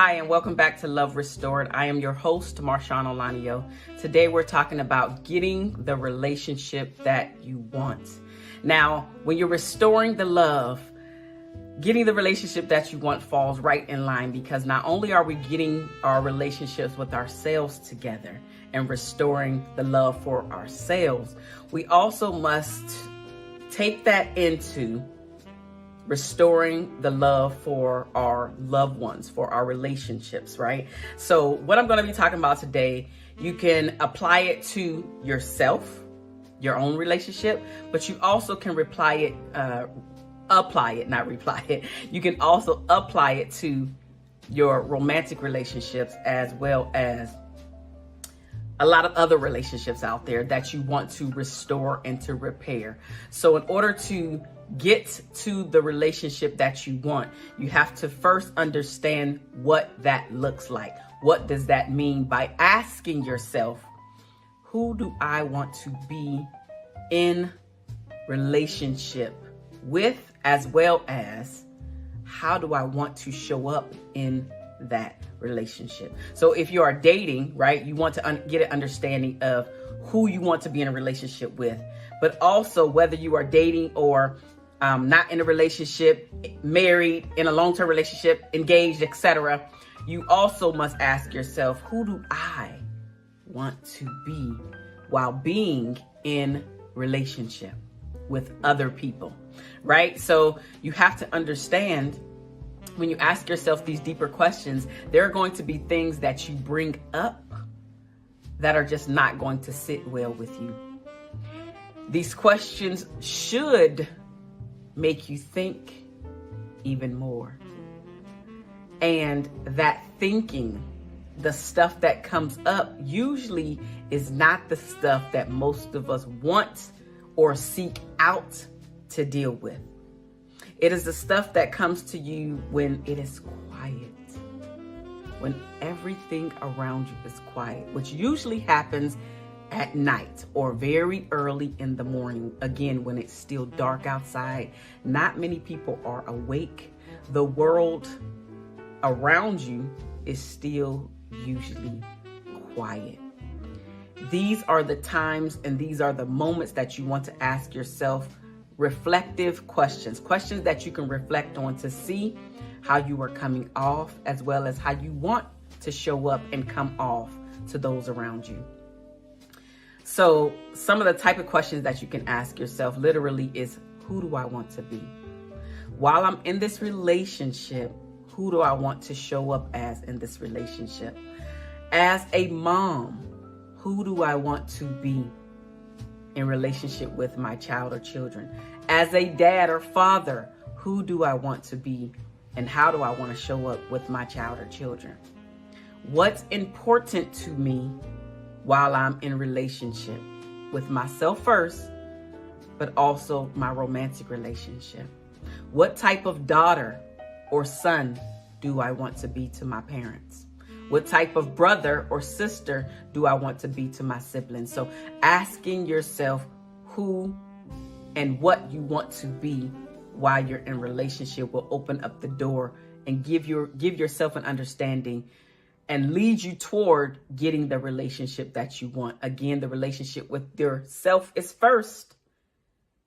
Hi, and welcome back to Love Restored. I am your host, Marshaun Olaniyan. Today, we're talking about getting the relationship that you want. Now, when you're restoring the love, getting the relationship that you want falls right in line, because not only are we getting our relationships with ourselves together and restoring the love for ourselves, we also must take that into restoring the love for our loved ones, for our relationships, right? So what I'm going to be talking about today, you can apply it to yourself, your own relationship, but you also can You can also apply it to your romantic relationships, as well as a lot of other relationships out there that you want to restore and to repair. So in order to get to the relationship that you want, you have to first understand what that looks like. What does that mean? By asking yourself, who do I want to be in relationship with, as well as how do I want to show up in that relationship? So if you are dating, right, you want to get an understanding of who you want to be in a relationship with, but also whether you are dating or not in a relationship, married, in a long-term relationship, engaged, etc. You also must ask yourself, who do I want to be while being in relationship with other people, right? So you have to understand, when you ask yourself these deeper questions, there are going to be things that you bring up that are just not going to sit well with you. These questions should make you think even more. And that thinking, the stuff that comes up, usually is not the stuff that most of us want or seek out to deal with. It is the stuff that comes to you when it is quiet, when everything around you is quiet, which usually happens at night or very early in the morning. Again, when it's still dark outside, not many people are awake. The world around you is still usually quiet. These are the times and these are the moments that you want to ask yourself reflective questions that you can reflect on to see how you are coming off, as well as how you want to show up and come off to those around you. So some of the type of questions that you can ask yourself literally is, who do I want to be? While I'm in this relationship, who do I want to show up as in this relationship? As a mom, who do I want to be in relationship with my child or children? As a dad or father, who do I want to be and how do I want to show up with my child or children? What's important to me while I'm in relationship with myself first, but also my romantic relationship? What type of daughter or son do I want to be to my parents? What type of brother or sister do I want to be to my siblings? So asking yourself who and what you want to be while you're in relationship will open up the door and give yourself an understanding and lead you toward getting the relationship that you want. Again, the relationship with yourself is first,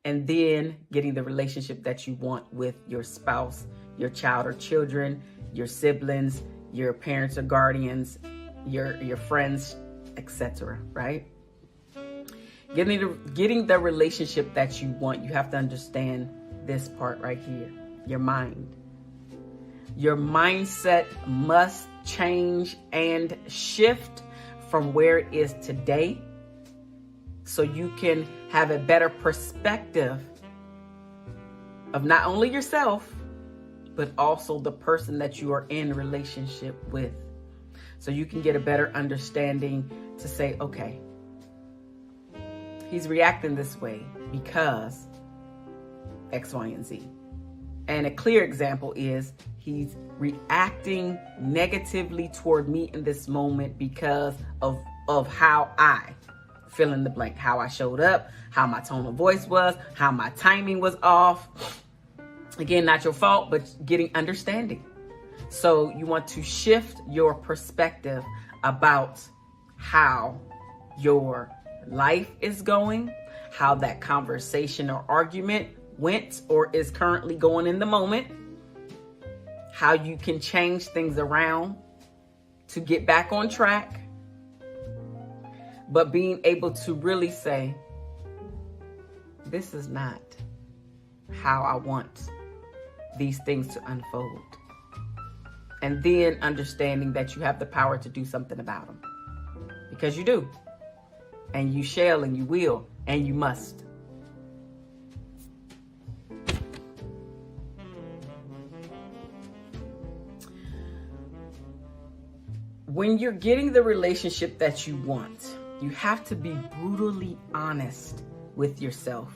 and then getting the relationship that you want with your spouse, your child or children, your siblings, your parents or guardians, your friends, etc. Right? Getting the relationship that you want, you have to understand this part right here, your mind. Your mindset must change and shift from where it is today so you can have a better perspective of not only yourself, but also the person that you are in relationship with. So you can get a better understanding to say, okay, he's reacting this way because X, Y, and Z. And a clear example is he's reacting negatively toward me in this moment because of how I fill in the blank, how I showed up, how my tone of voice was, how my timing was off. Again, not your fault, but getting understanding. So you want to shift your perspective about how your life is going, how that conversation or argument went or is currently going in the moment, how you can change things around to get back on track, but being able to really say, this is not how I want these things to unfold. And then understanding that you have the power to do something about them. Because you do. And you shall, and you will, and you must. When you're getting the relationship that you want, you have to be brutally honest with yourself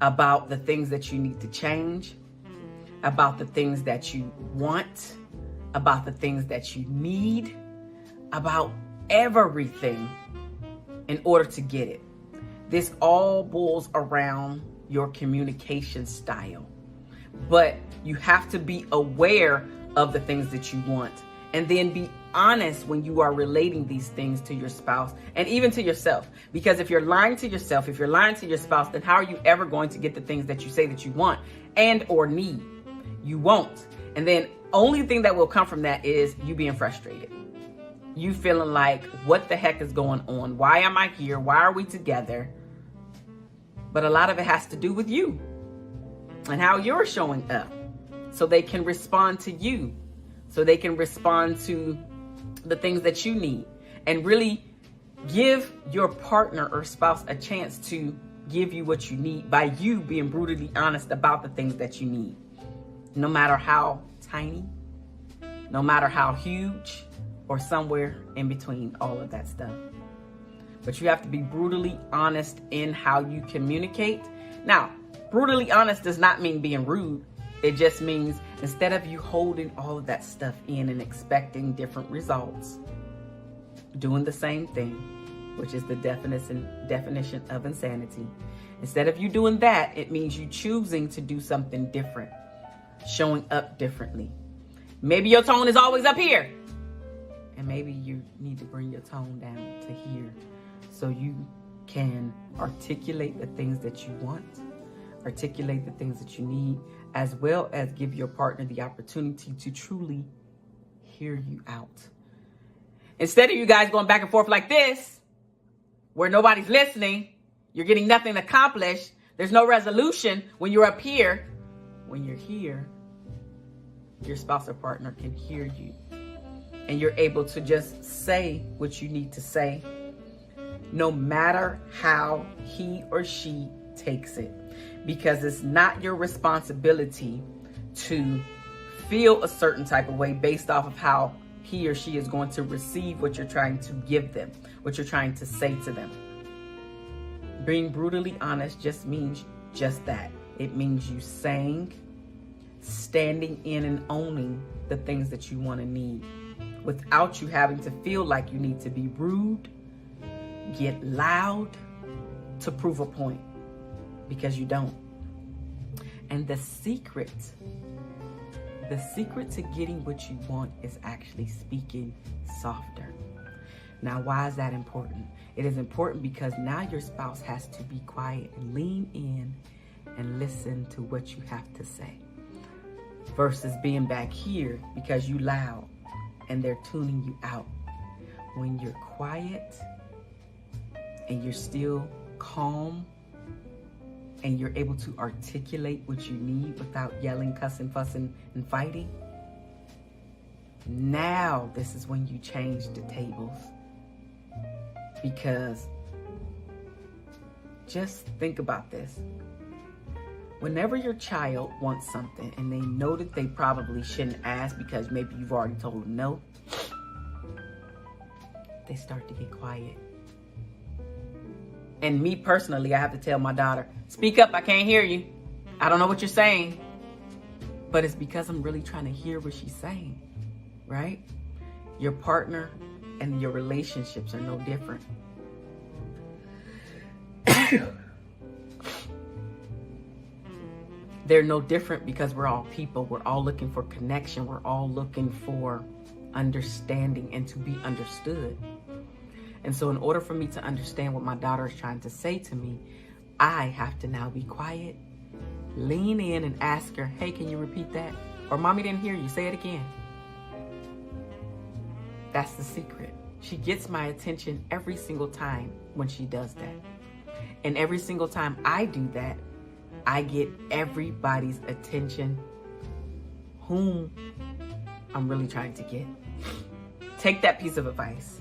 about the things that you need to change, about the things that you want, about the things that you need, about everything in order to get it. This all boils around your communication style. But you have to be aware of the things that you want and then be honest when you are relating these things to your spouse and even to yourself. Because if you're lying to yourself, if you're lying to your spouse, then how are you ever going to get the things that you say that you want and or need? You won't. And then only thing that will come from that is you being frustrated. You feeling like, what the heck is going on? Why am I here? Why are we together? But a lot of it has to do with you and how you're showing up so they can respond to you, so they can respond to the things that you need, and really give your partner or spouse a chance to give you what you need by you being brutally honest about the things that you need. No matter how tiny, no matter how huge, or somewhere in between all of that stuff. But you have to be brutally honest in how you communicate. Now, brutally honest does not mean being rude. It just means instead of you holding all of that stuff in and expecting different results, doing the same thing, which is the definition of insanity. Instead of you doing that, it means you choosing to do something different, showing up differently. Maybe your tone is always up here. And maybe you need to bring your tone down to here so you can articulate the things that you want, articulate the things that you need, as well as give your partner the opportunity to truly hear you out. Instead of you guys going back and forth like this, where nobody's listening, you're getting nothing accomplished, there's no resolution when you're up here. When you're here, your spouse or partner can hear you. And you're able to just say what you need to say, no matter how he or she takes it. Because it's not your responsibility to feel a certain type of way based off of how he or she is going to receive what you're trying to give them, what you're trying to say to them. Being brutally honest just means just that. It means you saying, standing in and owning the things that you want to need, without you having to feel like you need to be rude, get loud to prove a point, because you don't. And the secret to getting what you want is actually speaking softer. Now, why is that important? It is important because now your spouse has to be quiet and lean in and listen to what you have to say, versus being back here because you loud and they're tuning you out. When you're quiet and you're still calm and you're able to articulate what you need without yelling, cussing, fussing, and fighting, now this is when you change the tables. Because just think about this. Whenever your child wants something and they know that they probably shouldn't ask because maybe you've already told them no, they start to get quiet. And me personally, I have to tell my daughter, speak up, I can't hear you. I don't know what you're saying. But it's because I'm really trying to hear what she's saying, right? Your partner and your relationships are no different. they're no different because we're all people. We're all looking for connection. We're all looking for understanding and to be understood. And so in order for me to understand what my daughter is trying to say to me, I have to now be quiet, lean in and ask her, hey, can you repeat that? Or mommy didn't hear you, say it again. That's the secret. She gets my attention every single time when she does that. And every single time I do that, I get everybody's attention whom I'm really trying to get. Take that piece of advice.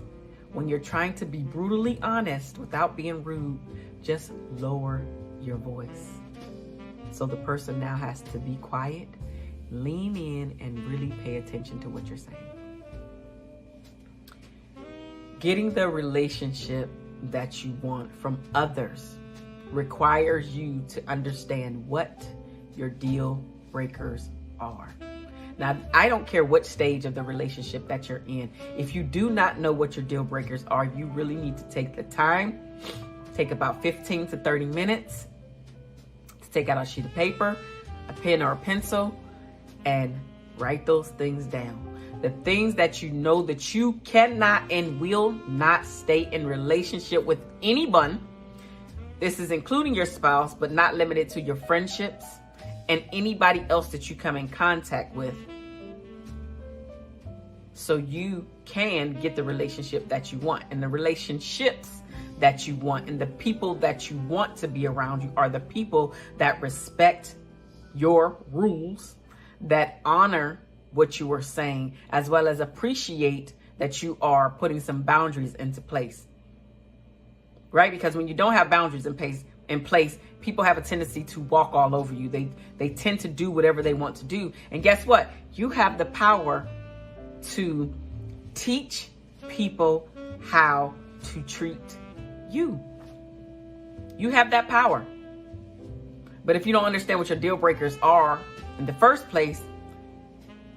When you're trying to be brutally honest without being rude, just lower your voice. So the person now has to be quiet, lean in, and really pay attention to what you're saying. Getting the relationship that you want from others requires you to understand what your deal breakers are. Now, I don't care what stage of the relationship that you're in. If you do not know what your deal breakers are, you really need to take the time, take about 15 to 30 minutes to take out a sheet of paper, a pen or a pencil, and write those things down. The things that you know that you cannot and will not stay in relationship with anyone. This is including your spouse, but not limited to your friendships and anybody else that you come in contact with. So you can get the relationship that you want. And the relationships that you want and the people that you want to be around you are the people that respect your rules, that honor what you are saying, as well as appreciate that you are putting some boundaries into place. Right? Because when you don't have boundaries in place, people have a tendency to walk all over you. They tend to do whatever they want to do. And guess what? You have the power to teach people how to treat you. You have that power. But if you don't understand what your deal breakers are in the first place,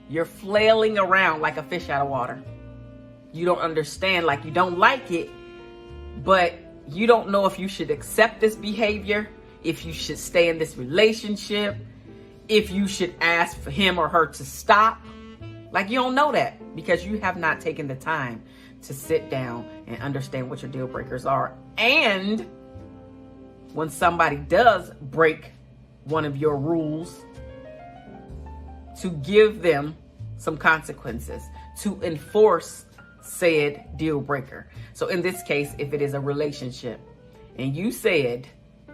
you're flailing around like a fish out of water. You don't understand, like you don't like it, but you don't know if you should accept this behavior, if you should stay in this relationship, if you should ask for him or her to stop. Like you don't know that because you have not taken the time to sit down and understand what your deal breakers are. And when somebody does break one of your rules, to give them some consequences, to enforce said deal breaker. So in this case, if it is a relationship and you said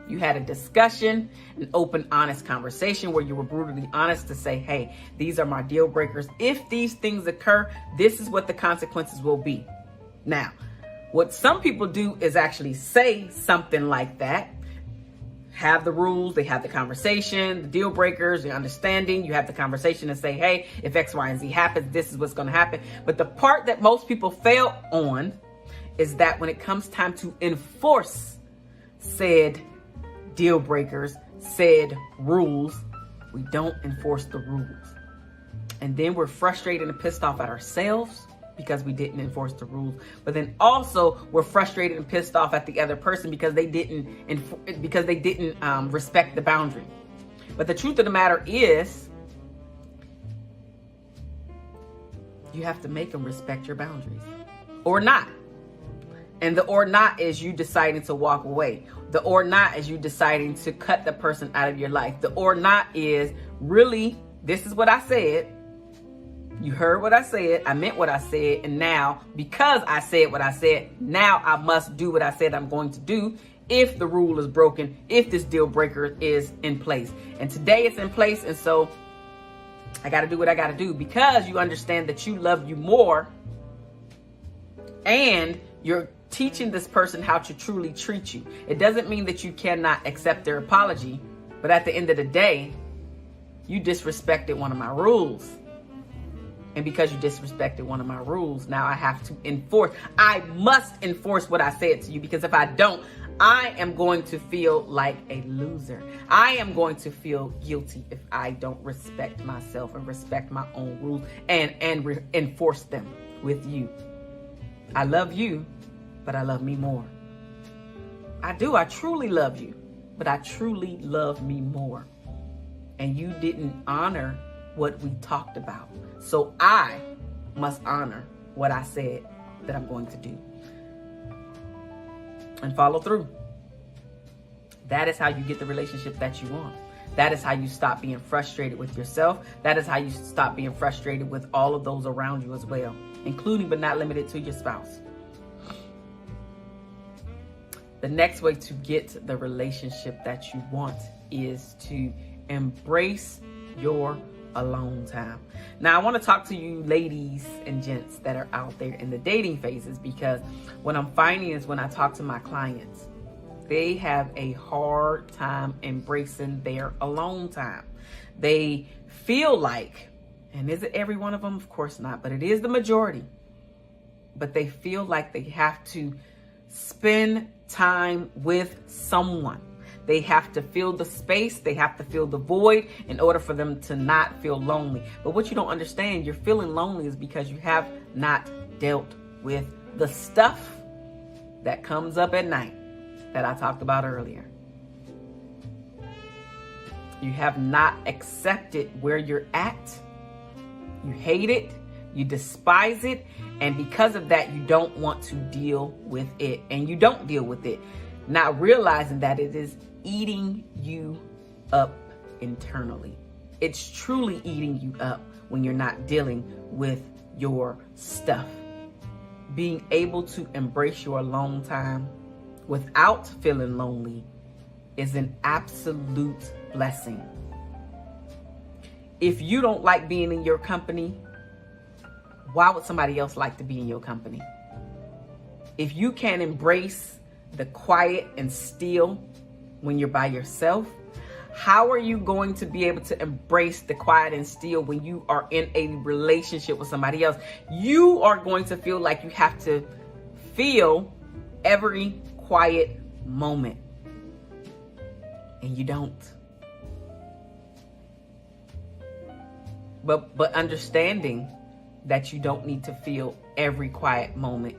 you had a discussion, an open, honest conversation where you were brutally honest to say, hey, these are my deal breakers. If these things occur, this is what the consequences will be. Now, what some people do is actually say something like that. Have the rules, they have the conversation, the deal breakers, the understanding. You have the conversation and say, hey, if X, Y, and Z happens, this is what's going to happen. But the part that most people fail on is that when it comes time to enforce said deal breakers, said rules, we don't enforce the rules. And then we're frustrated and pissed off at ourselves because we didn't enforce the rules. But then also we're frustrated and pissed off at the other person because they didn't respect the boundary. But the truth of the matter is, you have to make them respect your boundaries or not. And the or not is you deciding to walk away. The or not is you deciding to cut the person out of your life. The or not is really, this is what I said. You heard what I said. I meant what I said. And now, because I said what I said, now I must do what I said I'm going to do if the rule is broken, if this deal breaker is in place. And today it's in place. And so I got to do what I got to do because you understand that you love you more and you're teaching this person how to truly treat you. It doesn't mean that you cannot accept their apology, but at the end of the day, you disrespected one of my rules. And because you disrespected one of my rules, now I have to enforce. I must enforce what I said to you, because if I don't, I am going to feel like a loser. I am going to feel guilty if I don't respect myself and respect my own rules and enforce them with you. I love you, but I love me more. I do. I truly love you, but I truly love me more. and you didn't honor what we talked about. So I must honor what I said that I'm going to do and follow through. That is how you get the relationship that you want. That is how you stop being frustrated with yourself. That is how you stop being frustrated with all of those around you as well, including but not limited to your spouse. The next way to get the relationship that you want is to embrace your alone time. Now, I want to talk to you ladies and gents that are out there in the dating phases, because what I'm finding is when I talk to my clients, they have a hard time embracing their alone time. They feel like, and is it every one of them? Of course not, but it is the majority. But they feel like they have to spend time with someone. They have to fill the space. They have to fill the void in order for them to not feel lonely. But what you don't understand, you're feeling lonely is because you have not dealt with the stuff that comes up at night that I talked about earlier. You have not accepted where you're at. You hate it. You despise it. And because of that, you don't want to deal with it. And you don't deal with it, not realizing that it is eating you up internally. It's truly eating you up when you're not dealing with your stuff. Being able to embrace your alone time without feeling lonely is an absolute blessing. If you don't like being in your company, why would somebody else like to be in your company? If you can't embrace the quiet and still when you're by yourself, how are you going to be able to embrace the quiet and still when you are in a relationship with somebody else? You are going to feel like you have to feel every quiet moment, and you don't. But understanding that you don't need to feel every quiet moment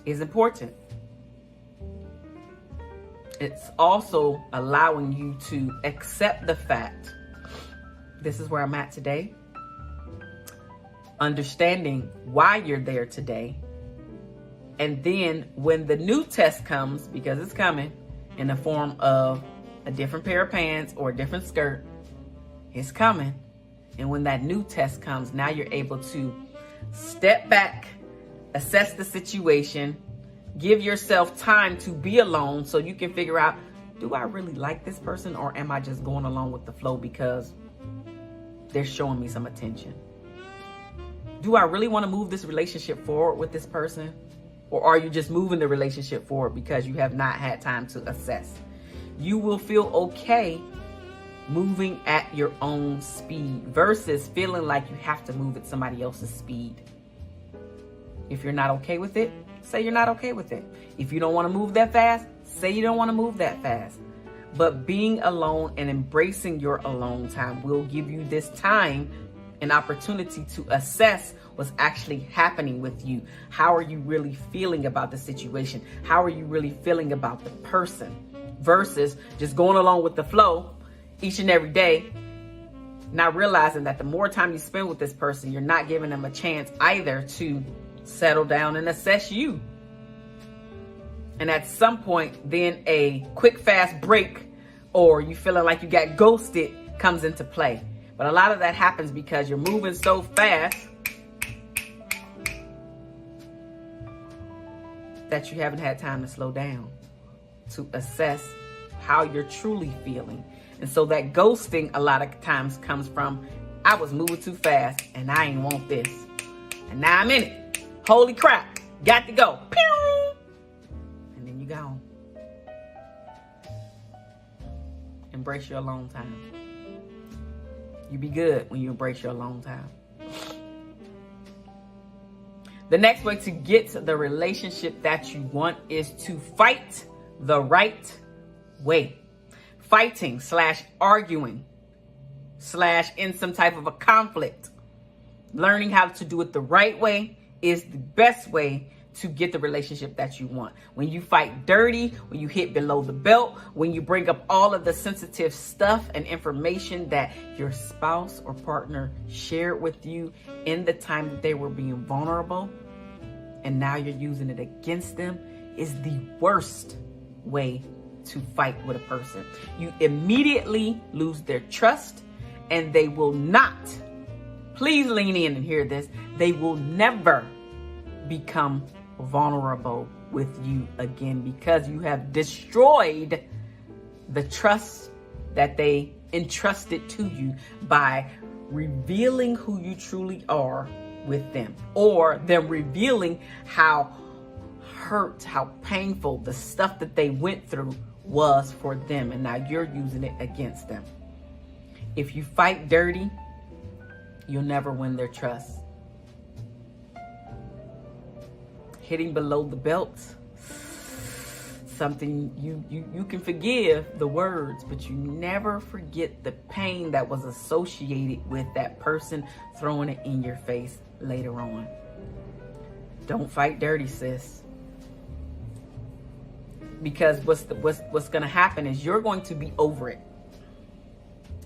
is important. It's also allowing you to accept the fact, this is where I'm at today. Understanding why you're there today. And then when the new test comes, because it's coming in the form of a different pair of pants or a different skirt, it's coming. And when that new test comes, now you're able to step back, assess the situation, give yourself time to be alone so you can figure out, do I really like this person, or am I just going along with the flow because they're showing me some attention? Do I really want to move this relationship forward with this person? Or are you just moving the relationship forward because you have not had time to assess? You will feel okay moving at your own speed versus feeling like you have to move at somebody else's speed. If you're not okay with it, say you're not okay with it. If you don't want to move that fast, say you don't want to move that fast. But being alone and embracing your alone time will give you this time an opportunity to assess what's actually happening with you. How are you really feeling about the situation? How are you really feeling about the person? Versus just going along with the flow each and every day, not realizing that the more time you spend with this person, you're not giving them a chance either to settle down and assess you. And at some point, then a quick, fast break, or you feeling like you got ghosted, comes into play. But a lot of that happens because you're moving so fast that you haven't had time to slow down to assess how you're truly feeling. And so that ghosting a lot of times comes from, I was moving too fast and I ain't want this. And now I'm in it. Holy crap. Got to go. Pew! And then you gone. Embrace your alone time. You be good when you embrace your alone time. The next way to get the relationship that you want is to fight the right way. Fighting / arguing / in some type of a conflict. Learning how to do it the right way is the best way to get the relationship that you want. When you fight dirty, when you hit below the belt, when you bring up all of the sensitive stuff and information that your spouse or partner shared with you in the time that they were being vulnerable, and now you're using it against them, is the worst way to fight with a person. You immediately lose their trust, and they will not, please lean in and hear this, they will never become vulnerable with you again, because you have destroyed the trust that they entrusted to you by revealing who you truly are with them, or them revealing how hurt, how painful the stuff that they went through was for them, and now you're using it against them. If you fight dirty, you'll never win their trust. Hitting below the belt, something you can forgive the words, but you never forget the pain that was associated with that person throwing it in your face later on. Don't fight dirty, sis. Because what's going to happen is you're going to be over it,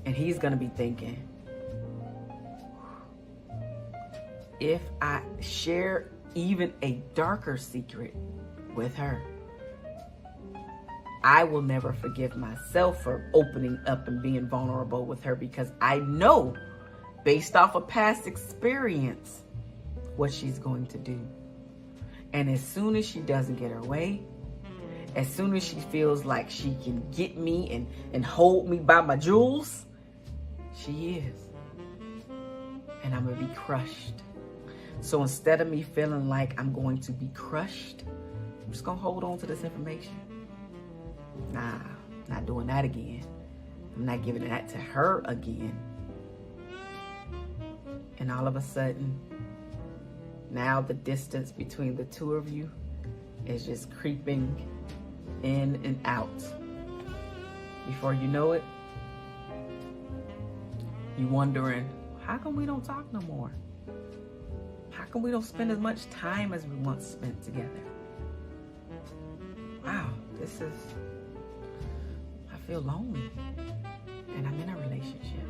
and he's going to be thinking, if I share even a darker secret with her, I will never forgive myself for opening up and being vulnerable with her, because I know, based off of past experience, what she's going to do. And as soon as she doesn't get her way, as soon as she feels like she can get me and hold me by my jewels, she is. And I'm going to be crushed. So instead of me feeling like I'm going to be crushed, I'm just going to hold on to this information. Nah, not doing that again. I'm not giving that to her again. And all of a sudden, now the distance between the two of you is just creeping in and out. Before you know it, you wondering, how come we don't talk no more? How come we don't spend as much time as we once spent together? Wow, I feel lonely, and I'm in a relationship.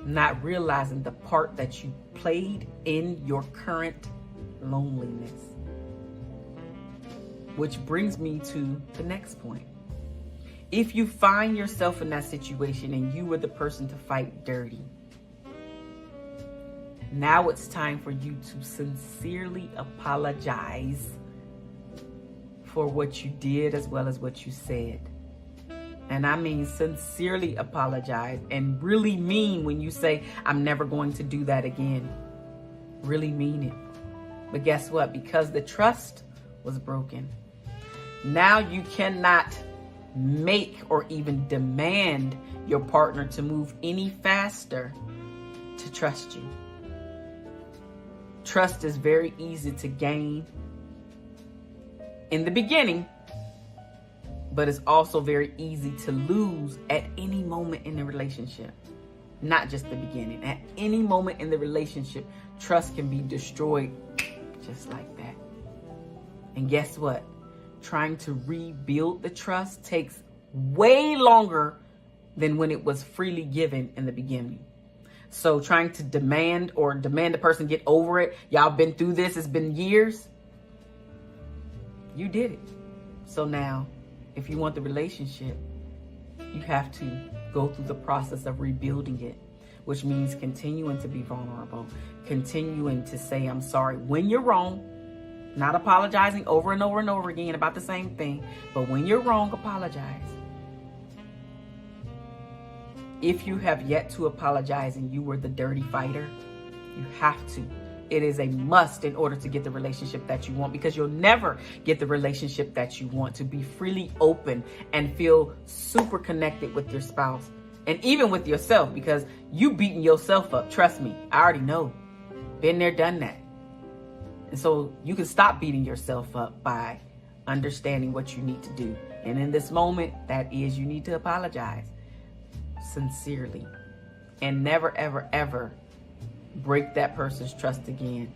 Not realizing the part that you played in your current loneliness. Which brings me to the next point. If you find yourself in that situation and you were the person to fight dirty, now it's time for you to sincerely apologize for what you did as well as what you said. And I mean sincerely apologize, and really mean when you say, I'm never going to do that again. Really mean it. But guess what? Because the trust was broken, now you cannot make or even demand your partner to move any faster to trust you. Trust is very easy to gain in the beginning, but it's also very easy to lose at any moment in the relationship. Not just the beginning. At any moment in the relationship, trust can be destroyed just like that. And guess what? Trying to rebuild the trust takes way longer than when it was freely given in the beginning. So trying to demand the person get over it. Y'all been through this. It's been years. You did it. So now, if you want the relationship, you have to go through the process of rebuilding it, which means continuing to be vulnerable, continuing to say, I'm sorry when you're wrong, not apologizing over and over and over again about the same thing, but when you're wrong, apologize. If you have yet to apologize and you were the dirty fighter, you have to. It is a must in order to get the relationship that you want, because you'll never get the relationship that you want, to be freely open and feel super connected with your spouse and even with yourself, because you beating yourself up. Trust me, I already know. Been there, done that. And so you can stop beating yourself up by understanding what you need to do. And in this moment, that is, you need to apologize sincerely and never, ever, ever break that person's trust again.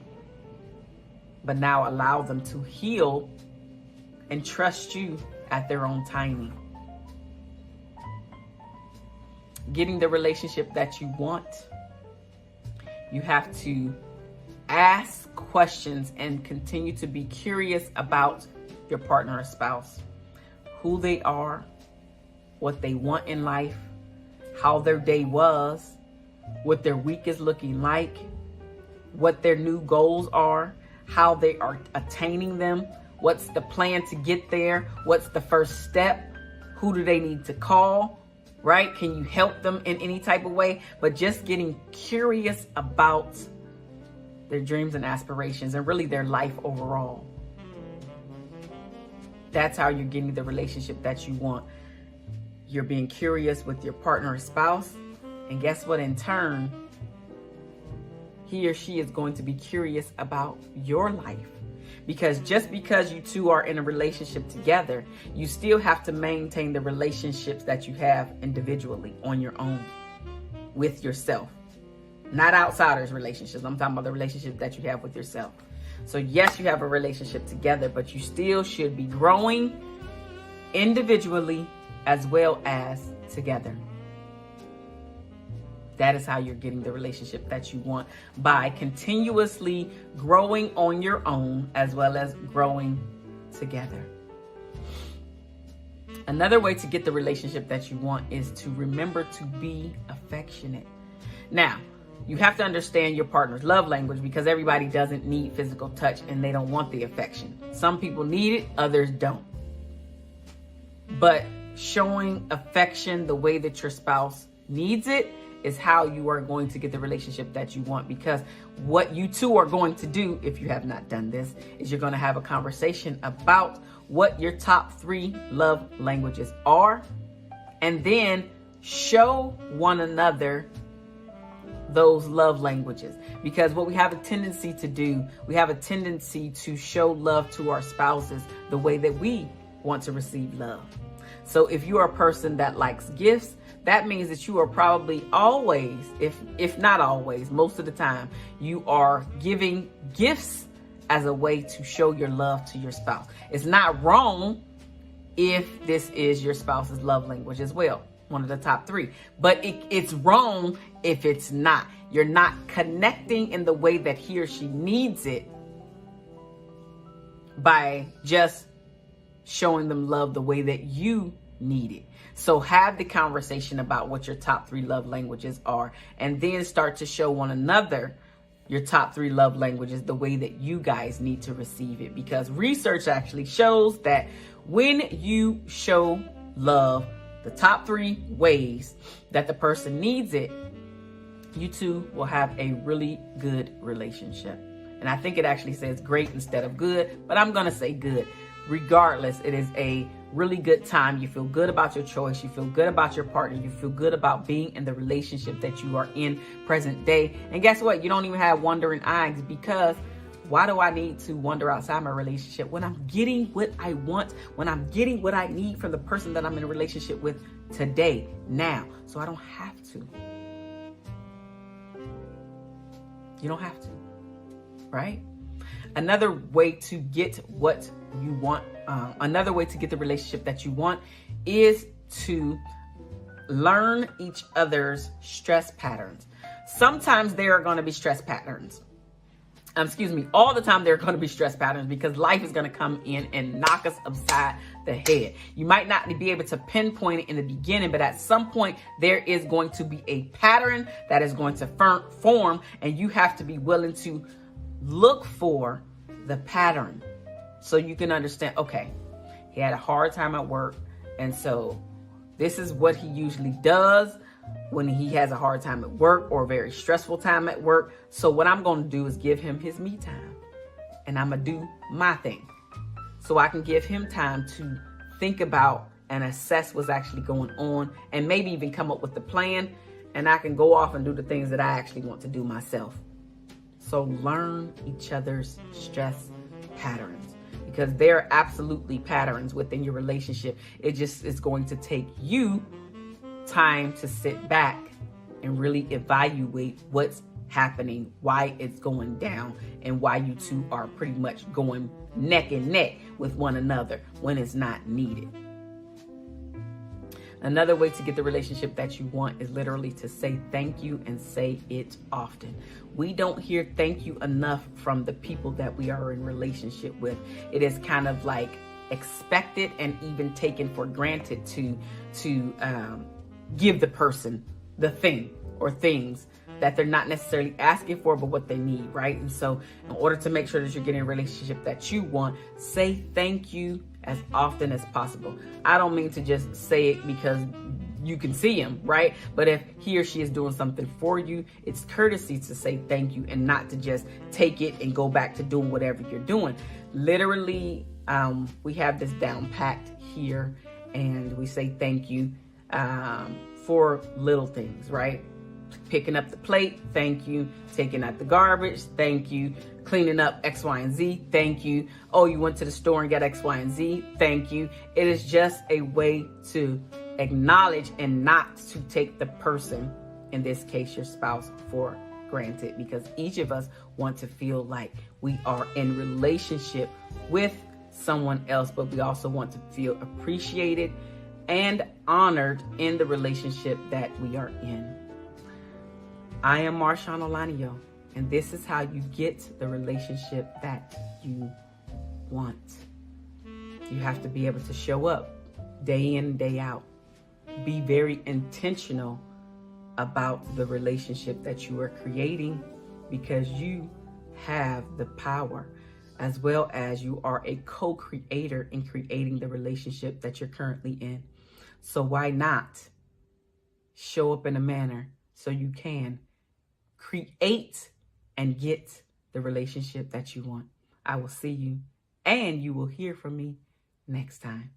but now allow them to heal and trust you at their own timing. Getting the relationship that you want, you have to ask questions and continue to be curious about your partner or spouse, who they are, what they want in life, how their day was, what their week is looking like, what their new goals are, how they are attaining them, what's the plan to get there, what's the first step, who do they need to call, right? Can you help them in any type of way? But just getting curious about their dreams and aspirations and really their life overall. That's how you're getting the relationship that you want. You're being curious with your partner or spouse. And guess what? In turn, he or she is going to be curious about your life. Because just because you two are in a relationship together, you still have to maintain the relationships that you have individually on your own with yourself. Not outsiders' relationships. I'm talking about the relationship that you have with yourself. So yes, you have a relationship together, but you still should be growing individually as well as together. That is how you're getting the relationship that you want, by continuously growing on your own as well as growing together. Another way to get the relationship that you want is to remember to be affectionate. Now, you have to understand your partner's love language, because everybody doesn't need physical touch and they don't want the affection. Some people need it, others don't. But showing affection the way that your spouse needs it is how you are going to get the relationship that you want. Because what you two are going to do, if you have not done this, is you're going to have a conversation about what your top 3 love languages are, and then show one another those love languages. Because what we have a tendency to do, we have a tendency to show love to our spouses the way that we want to receive love. So if you are a person that likes gifts, that means that you are probably always, if not always, most of the time, you are giving gifts as a way to show your love to your spouse. It's not wrong if this is your spouse's love language as well, one of the top 3. But it's wrong if it's not. You're not connecting in the way that he or she needs it by just showing them love the way that you need it. So have the conversation about what your top 3 love languages are, and then start to show one another your top 3 love languages the way that you guys need to receive it. Because research actually shows that when you show love the top 3 ways that the person needs it, you two will have a really good relationship. And I think it actually says great instead of good, but I'm going to say good. Regardless, it is a really good time. You feel good about your choice. You feel good about your partner. You feel good about being in the relationship that you are in present day. And guess what? You don't even have wandering eyes, because why do I need to wander outside my relationship when I'm getting what I want, when I'm getting what I need from the person that I'm in a relationship with today, now? So I don't have to. You don't have to, right? Another way to get what you want, another way to get the relationship that you want, is to learn each other's stress patterns. Sometimes there are going to be stress patterns. All the time there are going to be stress patterns, because life is going to come in and knock us upside the head. You might not be able to pinpoint it in the beginning, but at some point there is going to be a pattern that is going to form, and you have to be willing to look for the pattern so you can understand, okay, he had a hard time at work, and so this is what he usually does when he has a hard time at work or a very stressful time at work. So what I'm going to do is give him his me time, and I'm going to do my thing so I can give him time to think about and assess what's actually going on, and maybe even come up with the plan, and I can go off and do the things that I actually want to do myself. So learn each other's stress patterns, because there are absolutely patterns within your relationship. It just is going to take you time to sit back and really evaluate what's happening, why it's going down, and why you two are pretty much going neck and neck with one another when it's not needed. Another way to get the relationship that you want is literally to say thank you and say it often. We don't hear thank you enough from the people that we are in relationship with. It is kind of like expected and even taken for granted to give the person the thing or things that they're not necessarily asking for, but what they need, right? And so in order to make sure that you're getting a relationship that you want, say thank you as often as possible. I don't mean to just say it because you can see him, right? But if he or she is doing something for you, it's courtesy to say thank you and not to just take it and go back to doing whatever you're doing. Literally, we have this down packed here, and we say thank you for little things, right? Picking up the plate, thank you. Taking out the garbage, thank you. Cleaning up X, Y, and Z, thank you. Oh, you went to the store and got X, Y, and Z, thank you. It is just a way to acknowledge and not to take the person, in this case your spouse, for granted, because each of us want to feel like we are in relationship with someone else, but we also want to feel appreciated and honored in the relationship that we are in. I am Marshaun Olaniyan, and this is how you get the relationship that you want. You have to be able to show up day in, day out. Be very intentional about the relationship that you are creating, because you have the power, as well as you are a co-creator in creating the relationship that you're currently in. So why not show up in a manner so you can create and get the relationship that you want? I will see you, and you will hear from me next time.